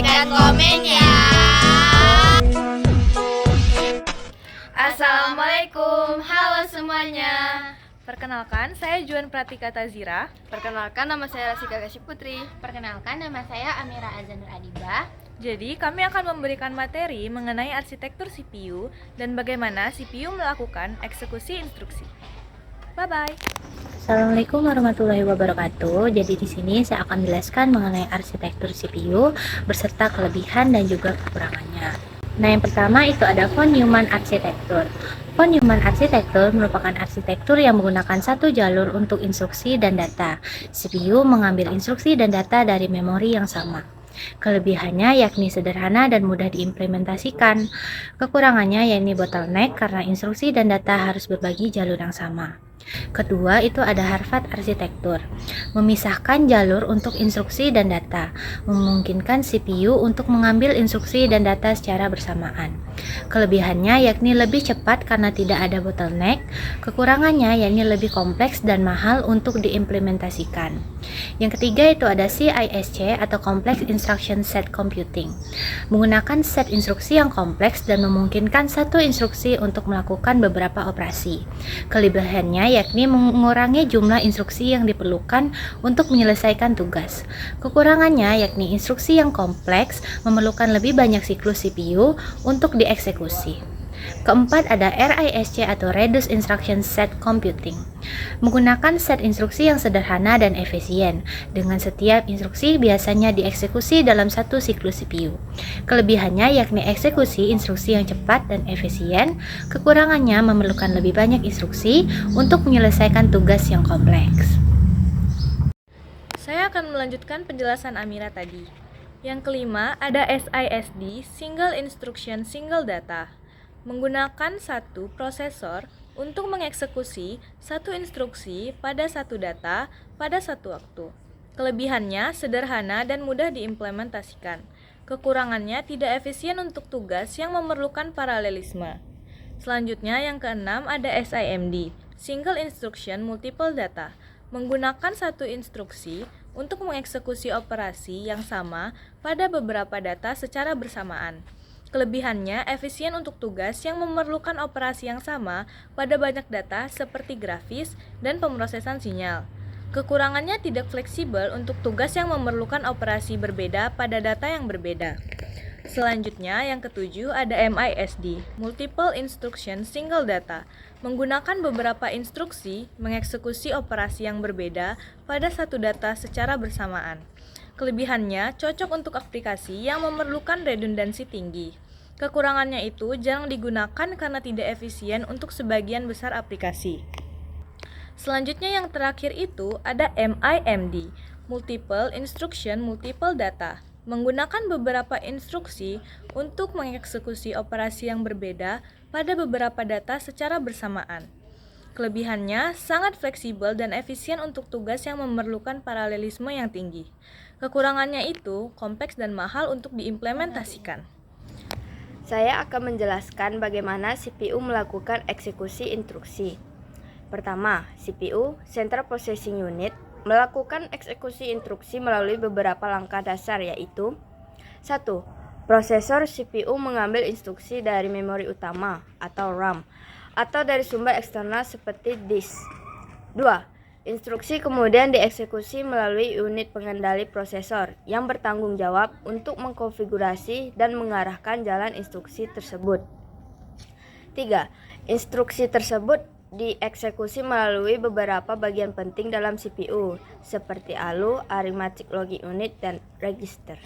berikan komen ya. Assalamualaikum, halo semuanya. Perkenalkan, saya Juan Pratika Tazira. Perkenalkan, nama saya Rasika Kasih Putri. Perkenalkan, nama saya Amira Azanur Adiba. Jadi, kami akan memberikan materi mengenai arsitektur CPU dan bagaimana CPU melakukan eksekusi instruksi. Bye-bye. Assalamualaikum warahmatullahi wabarakatuh. Jadi di sini saya akan menjelaskan mengenai arsitektur CPU beserta kelebihan dan juga kekurangannya. Nah, yang pertama itu ada von Neumann arsitektur. Von Neumann arsitektur merupakan arsitektur yang menggunakan satu jalur untuk instruksi dan data. CPU mengambil instruksi dan data dari memori yang sama. Kelebihannya yakni sederhana dan mudah diimplementasikan. Kekurangannya yakni bottleneck karena instruksi dan data harus berbagi jalur yang sama. Kedua itu ada Harvard arsitektur, memisahkan jalur untuk instruksi dan data, memungkinkan CPU untuk mengambil instruksi dan data secara bersamaan. Kelebihannya yakni lebih cepat karena tidak ada bottleneck, kekurangannya yakni lebih kompleks dan mahal untuk diimplementasikan. Yang ketiga itu ada CISC atau Complex Instruction Set Computing, menggunakan set instruksi yang kompleks dan memungkinkan satu instruksi untuk melakukan beberapa operasi. Kelebihannya yakni mengurangi jumlah instruksi yang diperlukan untuk menyelesaikan tugas. Kekurangannya yakni instruksi yang kompleks memerlukan lebih banyak siklus CPU untuk dieksekusi. Keempat ada RISC atau Reduced Instruction Set Computing, menggunakan set instruksi yang sederhana dan efisien. Dengan setiap instruksi biasanya dieksekusi dalam satu siklus CPU. Kelebihannya yakni eksekusi instruksi yang cepat dan efisien. Kekurangannya memerlukan lebih banyak instruksi untuk menyelesaikan tugas yang kompleks. Saya akan melanjutkan penjelasan Amira tadi. Yang kelima ada SISD, Single Instruction Single Data, menggunakan satu prosesor untuk mengeksekusi satu instruksi pada satu data pada satu waktu. Kelebihannya sederhana dan mudah diimplementasikan. Kekurangannya tidak efisien untuk tugas yang memerlukan paralelisme. Selanjutnya yang keenam ada SIMD, Single Instruction Multiple Data, menggunakan satu instruksi untuk mengeksekusi operasi yang sama pada beberapa data secara bersamaan. Kelebihannya efisien untuk tugas yang memerlukan operasi yang sama pada banyak data seperti grafis dan pemrosesan sinyal. Kekurangannya tidak fleksibel untuk tugas yang memerlukan operasi berbeda pada data yang berbeda. Selanjutnya yang ketujuh ada MISD, Multiple Instruction Single Data, menggunakan beberapa instruksi mengeksekusi operasi yang berbeda pada satu data secara bersamaan. Kelebihannya cocok untuk aplikasi yang memerlukan redundansi tinggi. Kekurangannya itu jarang digunakan karena tidak efisien untuk sebagian besar aplikasi. Selanjutnya yang terakhir itu ada MIMD, Multiple Instruction Multiple Data, menggunakan beberapa instruksi untuk mengeksekusi operasi yang berbeda pada beberapa data secara bersamaan. Kelebihannya sangat fleksibel dan efisien untuk tugas yang memerlukan paralelisme yang tinggi. Kekurangannya itu kompleks dan mahal untuk diimplementasikan. Saya akan menjelaskan bagaimana CPU melakukan eksekusi instruksi. Pertama, CPU, Central Processing Unit, melakukan eksekusi instruksi melalui beberapa langkah dasar yaitu 1. Prosesor CPU mengambil instruksi dari memori utama atau RAM atau dari sumber eksternal seperti disk. 2. Instruksi kemudian dieksekusi melalui unit pengendali prosesor yang bertanggung jawab untuk mengkonfigurasi dan mengarahkan jalan instruksi tersebut. 3. Instruksi tersebut dieksekusi melalui beberapa bagian penting dalam CPU seperti ALU, Arithmetic Logic Unit, dan register.